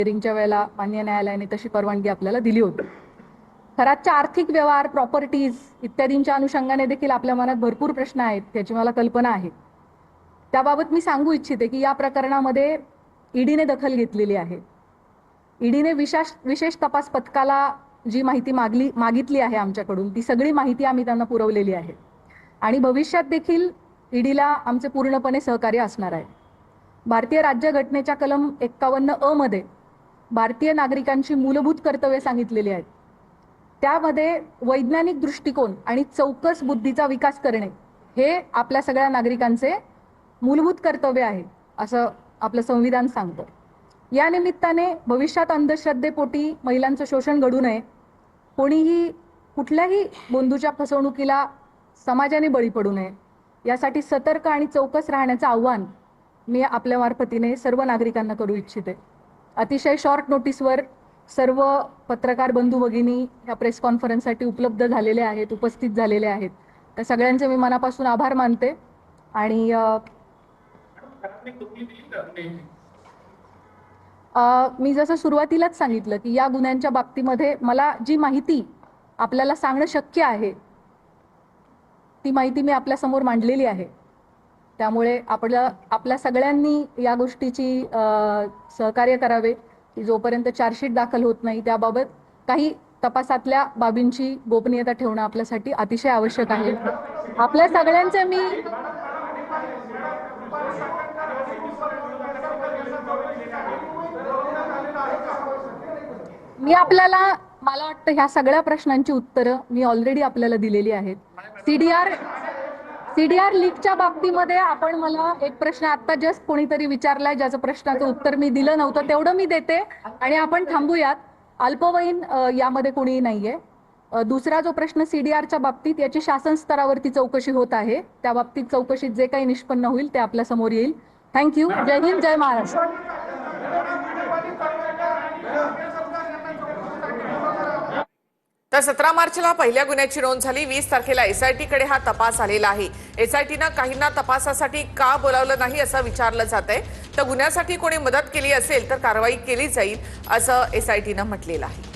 हिअरिंगच्या वेळेला मान्य न्यायालयाने तशी परवानगी आपल्याला दिली होती। घराच्या आर्थिक व्यवहार, प्रॉपर्टीज इत्यादींच्या अनुषंगाने देखील आपल्या मनात भरपूर प्रश्न आहेत, त्याची मला कल्पना आहे। त्याबाबत मी सांगू इच्छिते की या प्रकरणामध्ये ईडीने दखल घेतलेली आहे। ईडीने विशेष तपास पथकाला जी माहिती मागितली आहे आमच्याकडून, ती सगळी माहिती आम्ही त्यांना पुरवलेली आहे आणि भविष्यात देखील ईडीला आमचे पूर्णपणे सहकार्य असणार आहे। भारतीय राज्यघटनेच्या कलम 51 मध्ये भारतीय नागरिकांची मूलभूत कर्तव्ये सांगितलेली आहेत। त्यामध्ये वैज्ञानिक दृष्टिकोन आणि चौकस बुद्धीचा विकास करणे हे आपल्या सगळ्या नागरिकांचे मूलभूत कर्तव्य आहे, असं आपलं संविधान सांगतं। या निमित्ताने भविष्यात अंधश्रद्धेपोटी महिलांचं शोषण घडू नये, कोणीही कुठल्याही बंधूच्या फसवणुकीला समाजाने बळी पडू नये, यासाठी सतर्क आणि चौकस राहण्याचं आव्हान मी आपल्या मार्फतीने सर्व नागरिकांना करू इच्छिते। अतिशय शॉर्ट नोटीसवर सर्व पत्रकार बंधू भगिनी या प्रेस कॉन्फरन्ससाठी उपलब्ध झालेले आहेत, उपस्थित झालेले आहेत। त्या सगळ्यांचे मी मनापासून आभार मानते आणि मी जसं सुरुवातीलाच सांगितलं की या गुन्ह्यांच्या बाबतीमध्ये मला जी माहिती आपल्याला सांगणं शक्य आहे ती माहिती मी आपल्या समोर मांडलेली आहे। त्यामुळे आपल्या सगळ्यांनी या गोष्टीची सहकार्य करावे की जोपर्यंत चार्जशीट दाखल होत नाही त्याबाबत काही तपासातल्या बाबींची गोपनीयता ठेवणं आपल्यासाठी अतिशय आवश्यक आहे। आपल्या सगळ्यांचे मला वाटतं ह्या सगळ्या प्रश्नांची उत्तरं मी ऑलरेडी आपल्याला दिलेली आहेत। सीडीआर लीकच्या बाबतीमध्ये आपण मला एक प्रश्न आता जस्ट कोणीतरी विचारलाय, ज्याचं प्रश्नाचं उत्तर मी दिलं नव्हतं, तेवढं मी देते आणि आपण थांबूयात। अल्पवयीन यामध्ये कोणी नाहीये। दुसरा जो प्रश्न सीडीआरच्या बाबतीत, याची शासन स्तरावरती चौकशी होत आहे, त्या बाबतीत चौकशीत जे काही निष्पन्न होईल ते आपल्या समोर येईल। थँक्यू। जय हिंद, जय महाराष्ट्र। तर 17 मार्चला पहिल्या गुन्ह्याची नोंद झाली। 20 तारखेला एसआयटी कडे हा तपास आलेला आहे। एसआयटीनं काहींना तपासासाठी का बोलावलं नाही असं विचारलं जात आहे। तर गुन्ह्यासाठी कोणी मदत केली असेल तर कारवाई केली जाईल असं एसआयटीनं म्हटलेलं आहे।